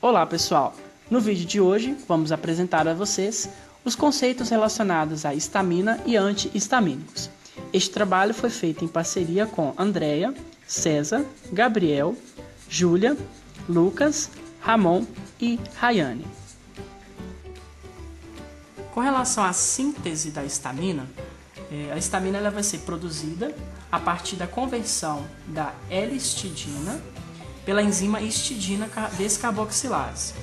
Olá pessoal, no vídeo de hoje vamos apresentar a vocês os conceitos relacionados à histamina e antihistamínicos. Este trabalho foi feito em parceria com Andréia, César, Gabriel, Júlia, Lucas, Ramon e Rayane. Com relação à síntese da histamina, a histamina ela vai ser produzida a partir da conversão da L-histidina pela enzima histidina descarboxilase.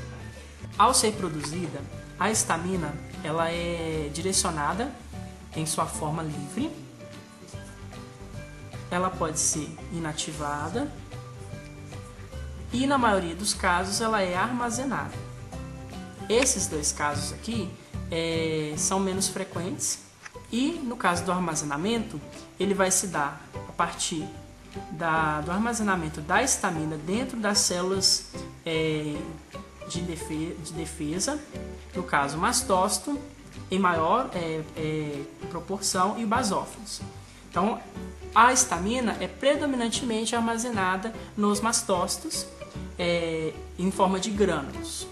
Ao ser produzida, a histamina ela é direcionada em sua forma livre. Ela pode ser inativada e, na maioria dos casos, ela é armazenada. Esses dois casos aqui são menos frequentes e, no caso do armazenamento, ele vai se dar a partir do armazenamento da histamina dentro das células de defesa, no caso mastócito, em maior proporção, e basófilos. Então, a histamina é predominantemente armazenada nos mastócitos em forma de grânulos.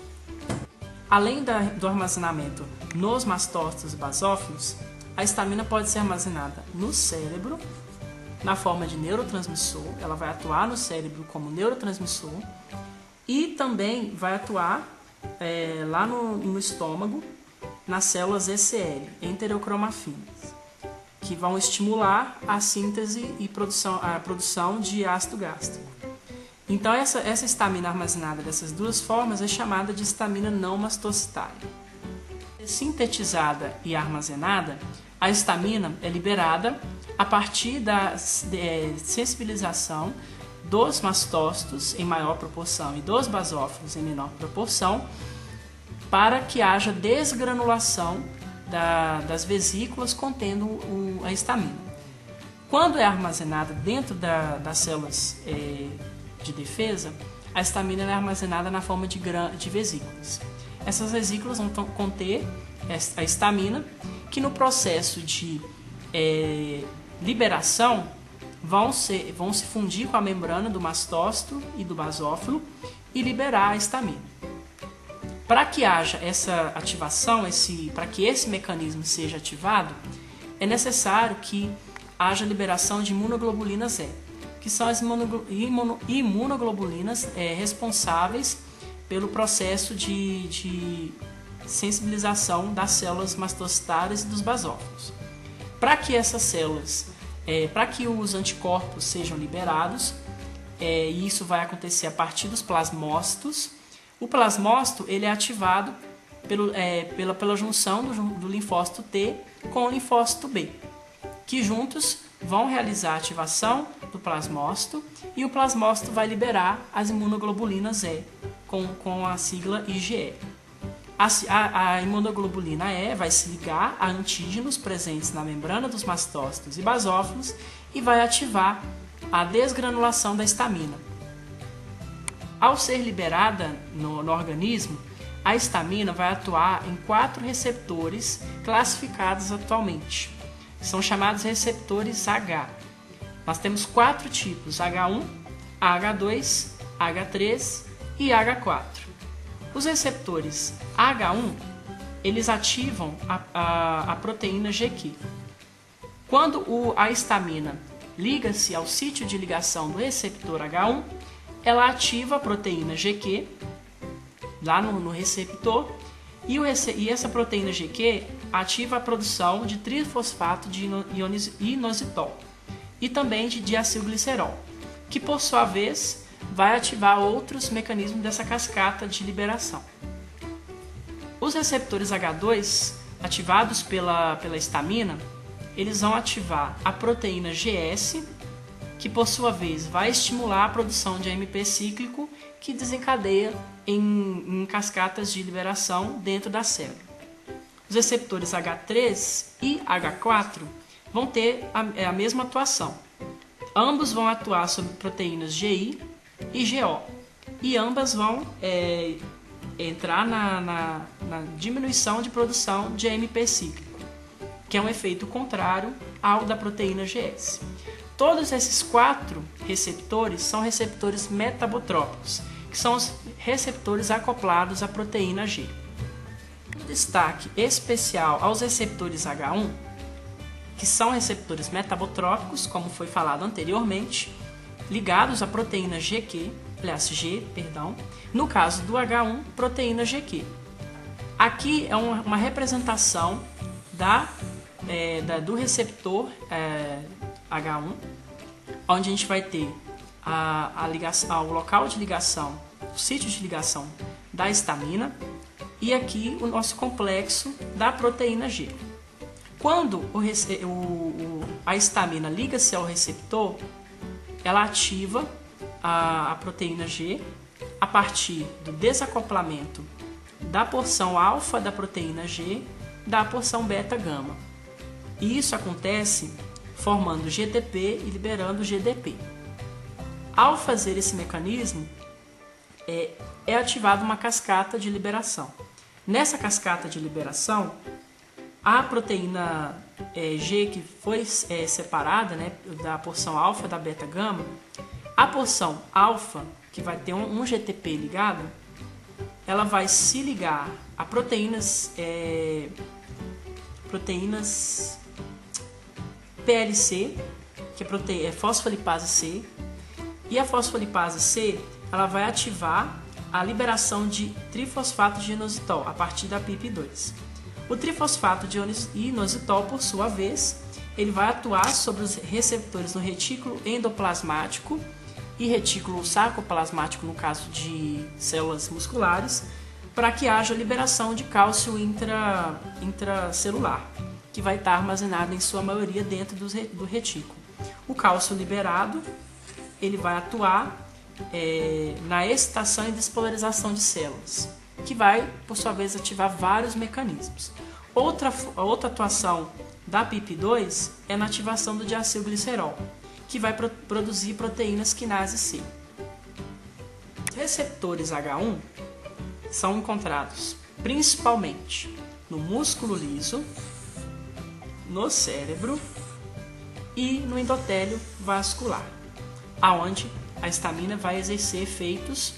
Além do armazenamento nos mastócitos e basófilos, a histamina pode ser armazenada no cérebro, na forma de neurotransmissor. Ela vai atuar no cérebro como neurotransmissor e também vai atuar lá no estômago, nas células ECL, enterocromafinas, que vão estimular a síntese e a produção de ácido gástrico. Então, essa histamina armazenada dessas duas formas é chamada de histamina não mastocitária. Sintetizada e armazenada, a histamina é liberada a partir da sensibilização dos mastócitos em maior proporção e dos basófilos em menor proporção, para que haja desgranulação das vesículas contendo a histamina. Quando é armazenada dentro das células de defesa, a histamina é armazenada na forma de vesículas. Essas vesículas vão conter a histamina, que no processo de liberação vão se fundir com a membrana do mastócito e do basófilo e liberar a histamina. Para que haja essa ativação, para que esse mecanismo seja ativado, é necessário que haja liberação de imunoglobulinas E, que são as imunoglobulinas responsáveis pelo processo de sensibilização das células mastocitárias e dos basófilos. Para que essas células, para que os anticorpos sejam liberados, e isso vai acontecer a partir dos plasmócitos. O plasmócito ele é ativado pela junção do linfócito T com o linfócito B, que juntos vão realizar a ativação do plasmócito, e o plasmócito vai liberar as imunoglobulinas E com a sigla IgE. A imunoglobulina E vai se ligar a antígenos presentes na membrana dos mastócitos e basófilos e vai ativar a desgranulação da histamina. Ao ser liberada no organismo, a histamina vai atuar em 4 receptores classificados atualmente. São chamados receptores H. Nós temos 4 tipos: H1, H2, H3 e H4. Os receptores H1, eles ativam a proteína GQ. Quando a histamina liga-se ao sítio de ligação do receptor H1, ela ativa a proteína GQ lá no receptor, e essa proteína GQ ativa a produção de trifosfato de inositol e também de diacilglicerol, que por sua vez vai ativar outros mecanismos dessa cascata de liberação. Os receptores H2, ativados pela histamina, eles vão ativar a proteína GS, que por sua vez vai estimular a produção de AMP cíclico, que desencadeia em cascatas de liberação dentro da célula. Os receptores H3 e H4 vão ter a mesma atuação. Ambos vão atuar sobre proteínas GI e GO, e ambas vão entrar na diminuição de produção de AMP cíclico, que é um efeito contrário ao da proteína GS. Todos esses 4 receptores são receptores metabotrópicos, que são os receptores acoplados à proteína G. Destaque especial aos receptores H1, que são receptores metabotrópicos, como foi falado anteriormente, ligados à proteína G, no caso do H1, proteína GQ. Aqui é uma representação do receptor H1, onde a gente vai ter o local de ligação, o sítio de ligação da histamina, e aqui o nosso complexo da proteína G. Quando a histamina liga-se ao receptor, ela ativa a proteína G a partir do desacoplamento da porção alfa da proteína G da porção beta-gama. E isso acontece formando GTP e liberando GDP. Ao fazer esse mecanismo, é ativada uma cascata de liberação. Nessa cascata de liberação, a proteína G que foi separada, né, da porção alfa da beta-gama, a porção alfa, que vai ter um GTP ligado, ela vai se ligar a proteínas PLC, que é fosfolipase C, e a fosfolipase C ela vai ativar a liberação de trifosfato de inositol a partir da PIP2. O trifosfato de inositol, por sua vez, ele vai atuar sobre os receptores no retículo endoplasmático e retículo sarcoplasmático, no caso de células musculares, para que haja liberação de cálcio intracelular, que vai estar armazenado em sua maioria dentro do retículo. O cálcio liberado, ele vai atuar na excitação e despolarização de células, que vai, por sua vez, ativar vários mecanismos. Outra atuação da PIP2 é na ativação do diacilglicerol, que vai produzir proteínas quinase C. Os receptores H1 são encontrados principalmente no músculo liso, no cérebro e no endotélio vascular, aonde a histamina vai exercer efeitos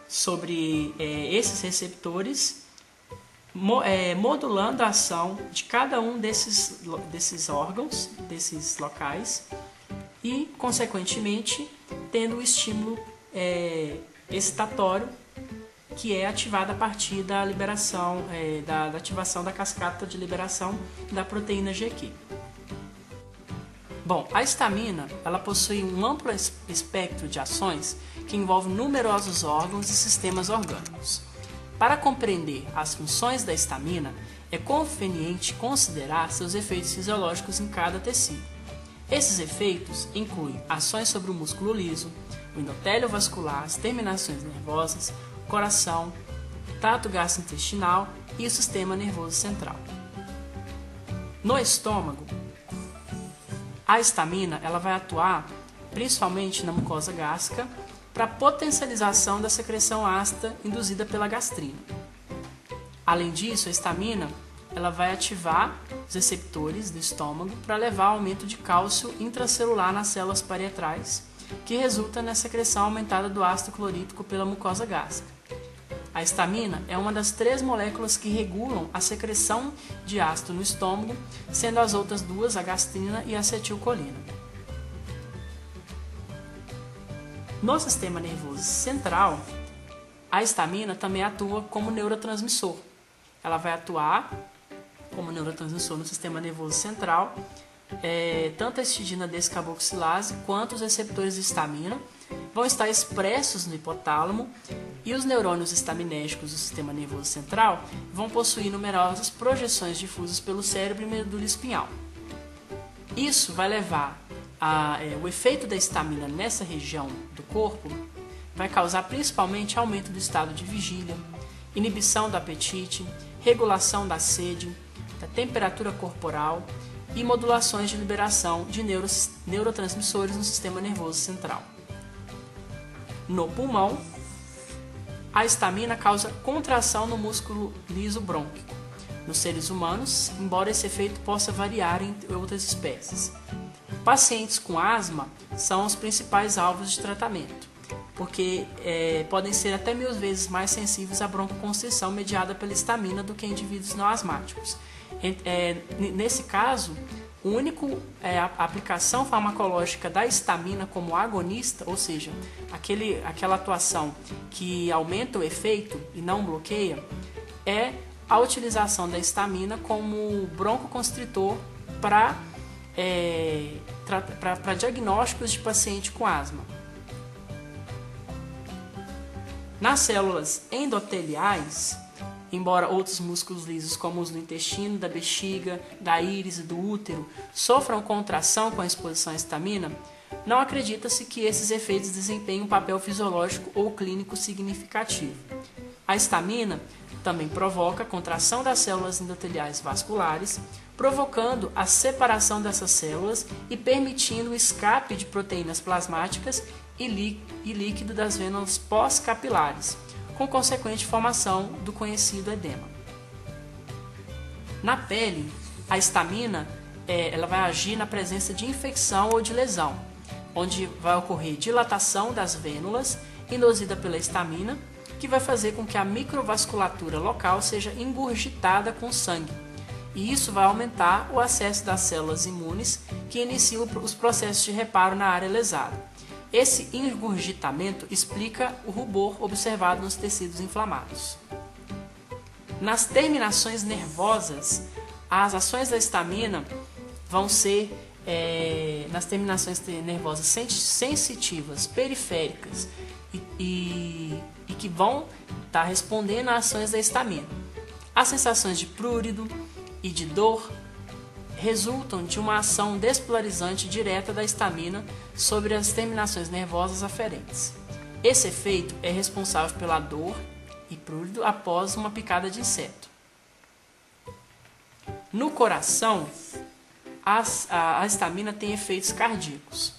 sobre esses receptores, modulando a ação de cada um desses órgãos, desses locais, e, consequentemente, tendo o estímulo excitatório, que é ativado a partir da liberação, da ativação da cascata de liberação da proteína GQ. Bom, a histamina ela possui um amplo espectro de ações que envolve numerosos órgãos e sistemas orgânicos. Para compreender as funções da histamina, é conveniente considerar seus efeitos fisiológicos em cada tecido. Esses efeitos incluem ações sobre o músculo liso, o endotélio vascular, as terminações nervosas, o coração, o trato gastrointestinal e o sistema nervoso central. No estômago, a histamina ela vai atuar principalmente na mucosa gástrica para potencialização da secreção ácida induzida pela gastrina. Além disso, a histamina ela vai ativar os receptores do estômago para levar ao aumento de cálcio intracelular nas células parietrais, que resulta na secreção aumentada do ácido clorídrico pela mucosa gástrica. A histamina é uma das 3 moléculas que regulam a secreção de ácido no estômago, sendo as outras 2 a gastrina e a acetilcolina. No sistema nervoso central, a histamina também atua como neurotransmissor. Ela vai atuar como neurotransmissor no sistema nervoso central, tanto a histidina descarboxilase quanto os receptores de histamina vão estar expressos no hipotálamo, e os neurônios estaminérgicos do sistema nervoso central vão possuir numerosas projeções difusas pelo cérebro e medula espinhal. Isso vai levar o efeito da histamina nessa região do corpo vai causar principalmente aumento do estado de vigília, inibição do apetite, regulação da sede, da temperatura corporal e modulações de liberação de neurotransmissores no sistema nervoso central. No pulmão, a histamina causa contração no músculo liso brônquico. Nos seres humanos, embora esse efeito possa variar entre outras espécies. Pacientes com asma são os principais alvos de tratamento. porque podem ser até 1000 vezes mais sensíveis à broncoconstrição mediada pela histamina do que indivíduos não asmáticos. Nesse caso, a aplicação farmacológica da histamina como agonista, ou seja, aquela atuação que aumenta o efeito e não bloqueia, é a utilização da histamina como broncoconstritor para diagnósticos de paciente com asma. Nas células endoteliais, embora outros músculos lisos como os do intestino, da bexiga, da íris e do útero sofram contração com a exposição à histamina, não acredita-se que esses efeitos desempenhem um papel fisiológico ou clínico significativo. A histamina também provoca a contração das células endoteliais vasculares, provocando a separação dessas células e permitindo o escape de proteínas plasmáticas e líquido das vênulas pós-capilares, com consequente formação do conhecido edema. Na pele, a histamina ela vai agir na presença de infecção ou de lesão, onde vai ocorrer dilatação das vênulas induzida pela histamina, que vai fazer com que a microvasculatura local seja engurgitada com sangue, e isso vai aumentar o acesso das células imunes que iniciam os processos de reparo na área lesada. Esse engurgitamento explica o rubor observado nos tecidos inflamados. Nas terminações nervosas, as ações da histamina vão ser nas terminações nervosas sensitivas, periféricas e que vão estar respondendo a ações da histamina. As sensações de prurido e de dor resultam de uma ação despolarizante direta da histamina sobre as terminações nervosas aferentes. Esse efeito é responsável pela dor e prurido após uma picada de inseto. No coração, a histamina tem efeitos cardíacos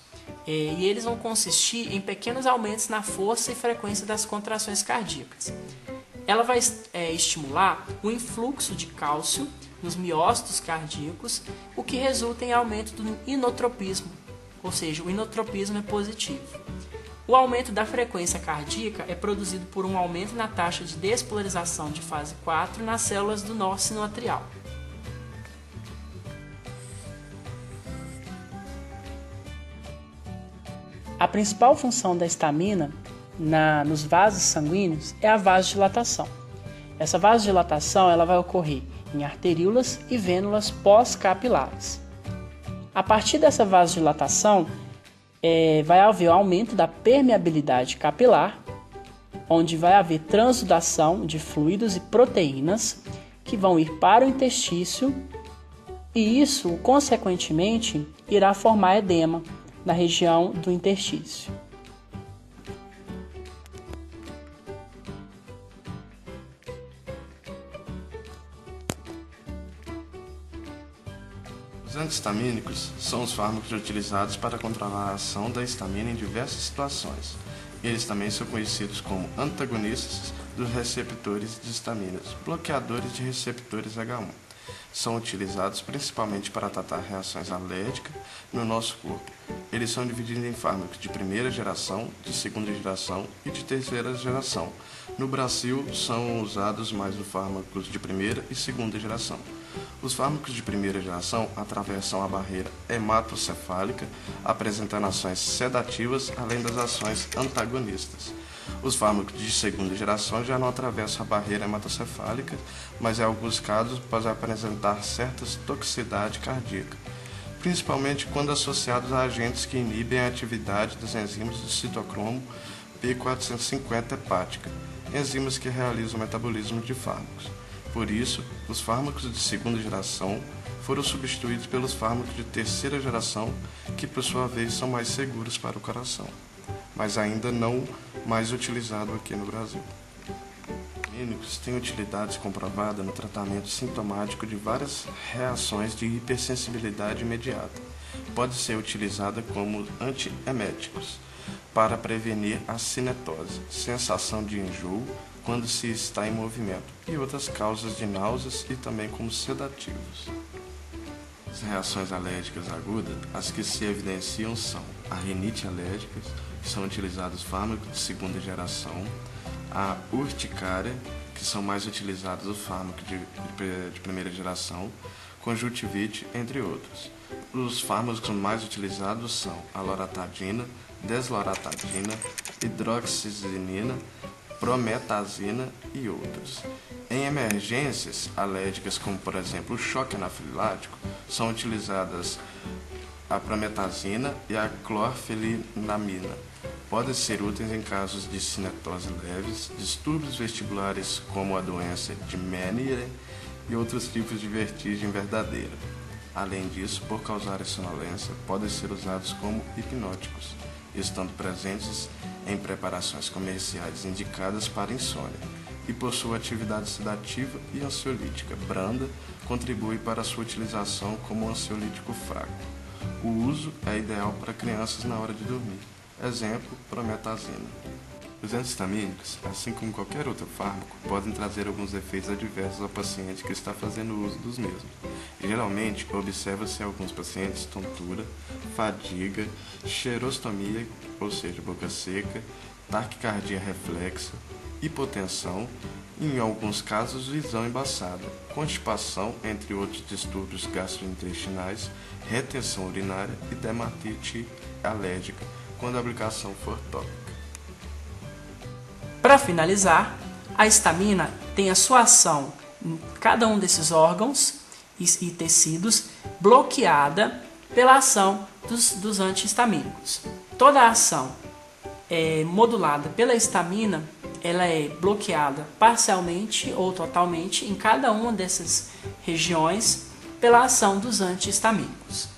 e eles vão consistir em pequenos aumentos na força e frequência das contrações cardíacas. Ela vai estimular o influxo de cálcio nos miócitos cardíacos, o que resulta em aumento do inotropismo, ou seja, o inotropismo é positivo. O aumento da frequência cardíaca é produzido por um aumento na taxa de despolarização de fase 4 nas células do nó sinoatrial. A principal função da histamina nos vasos sanguíneos é a vasodilatação. Essa vasodilatação ela vai ocorrer em arteríolas e vênulas pós-capilares. A partir dessa vasodilatação, vai haver o aumento da permeabilidade capilar, onde vai haver transudação de fluidos e proteínas que vão ir para o intestício e isso, consequentemente, irá formar edema na região do interstício. Os antihistamínicos são os fármacos utilizados para controlar a ação da histamina em diversas situações. Eles também são conhecidos como antagonistas dos receptores de histaminas, bloqueadores de receptores H1. São utilizados principalmente para tratar reações alérgicas no nosso corpo. Eles são divididos em fármacos de primeira geração, de segunda geração e de terceira geração. No Brasil, são usados mais os fármacos de primeira e segunda geração. Os fármacos de primeira geração atravessam a barreira hematocefálica, apresentando ações sedativas, além das ações antagonistas. Os fármacos de segunda geração já não atravessam a barreira hematocefálica, mas em alguns casos podem apresentar certa toxicidade cardíaca, principalmente quando associados a agentes que inibem a atividade das enzimas do citocromo P450 hepática, enzimas que realizam o metabolismo de fármacos. Por isso, os fármacos de segunda geração foram substituídos pelos fármacos de terceira geração, que por sua vez são mais seguros para o coração, mas ainda não mais utilizados aqui no Brasil. Os clínicos têm utilidades comprovadas no tratamento sintomático de várias reações de hipersensibilidade imediata. Pode ser utilizada como antieméticos para prevenir a cinetose, sensação de enjoo quando se está em movimento, e outras causas de náuseas e também como sedativos. As reações alérgicas agudas, as que se evidenciam são a rinite alérgica, são utilizados fármacos de segunda geração, a urticária, que são mais utilizados os fármacos de primeira geração, conjuntivite, entre outros. Os fármacos mais utilizados são a loratadina, desloratadina, hidroxizinina, prometazina e outros. Em emergências alérgicas, como por exemplo o choque anafilático, são utilizadas a prometazina e a clorfenamina. Podem ser úteis em casos de cinetose leves, distúrbios vestibulares como a doença de Meniere e outros tipos de vertigem verdadeira. Além disso, por causar sonolência, podem ser usados como hipnóticos, estando presentes em preparações comerciais indicadas para insônia, e por sua atividade sedativa e ansiolítica branda, contribui para a sua utilização como ansiolítico fraco. O uso é ideal para crianças na hora de dormir. Exemplo, prometazina. Os anti-histamínicos, assim como qualquer outro fármaco, podem trazer alguns efeitos adversos ao paciente que está fazendo uso dos mesmos. Geralmente, observa-se em alguns pacientes tontura, fadiga, xerostomia, ou seja, boca seca, taquicardia reflexa, hipotensão e, em alguns casos, visão embaçada, constipação, entre outros distúrbios gastrointestinais, retenção urinária e dermatite alérgica, quando a aplicação for tópica. Para finalizar, a histamina tem a sua ação em cada um desses órgãos e tecidos bloqueada pela ação dos antihistamínicos. Toda a ação modulada pela histamina, ela é bloqueada parcialmente ou totalmente em cada uma dessas regiões pela ação dos antihistamínicos.